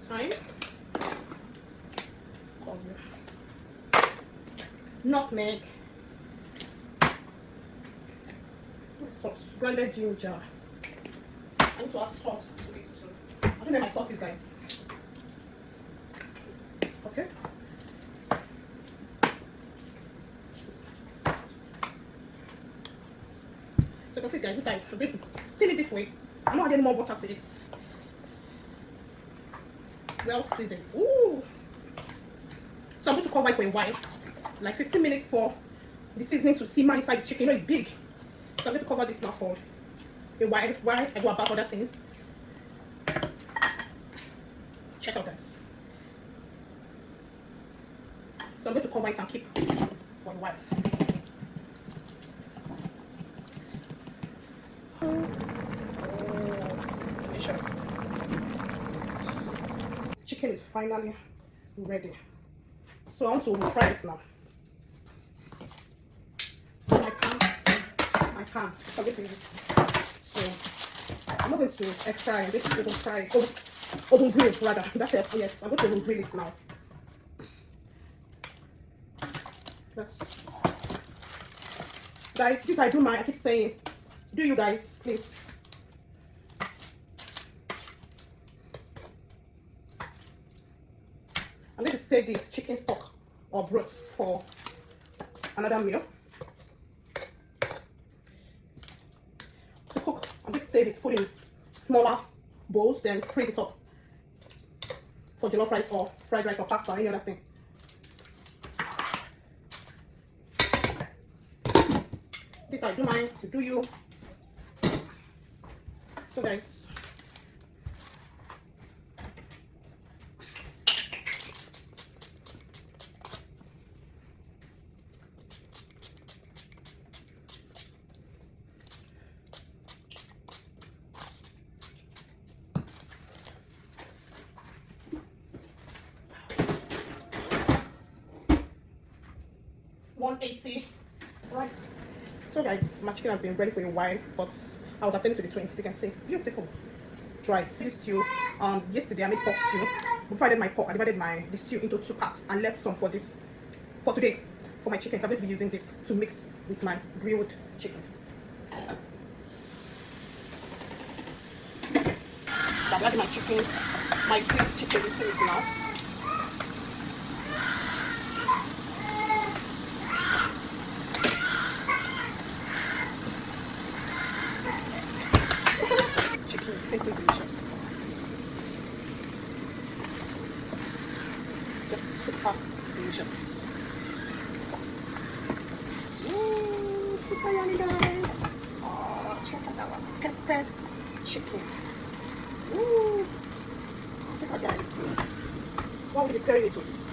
thyme, nutmeg, salt, grounded ginger. I need to add salt to it too. I don't know where my salt is, guys. Okay. So that's it, guys. This side, I'm going to seal it this way. I'm not adding more water to it. Well seasoned. Ooh. So I'm going to cover it for a while, like 15 minutes for the seasoning to simmer inside the chicken. You know, it's big. So I'm going to cover this now for a while I go about other things. Check out, guys. So I'm going to cover it and keep for a while. Delicious. Chicken is finally ready. So I want to fry it now. My pan. So I'm not going to air fry. I'm going to oven fry. Oven grill rather. That's it. Oh, yes, I'm going to oven grill it now. Guys, this I do I keep saying, do you guys, please. I'm going to save the chicken stock or broth for another meal. To cook, I'm going to save it, put in smaller bowls, then freeze it up for jollof rice or fried rice or pasta or any other thing. This I do mine, to do you. So guys, $180. Right. So guys, my chicken has been ready for a while, but I was attending to the twins. You can see, beautiful, dry. This stew, yesterday I made pork stew. Before I did my pork, I divided the stew into 2 parts and left some for today, for my chicken. So I'm going to be using this to mix with my grilled chicken. So I'm adding my grilled chicken into it now. Simply delicious. Just super delicious. Ooh, super yummy, guys. Oh, check out that one. Pepper chicken. Ooh. Check out, guys. What will you be pairing it with?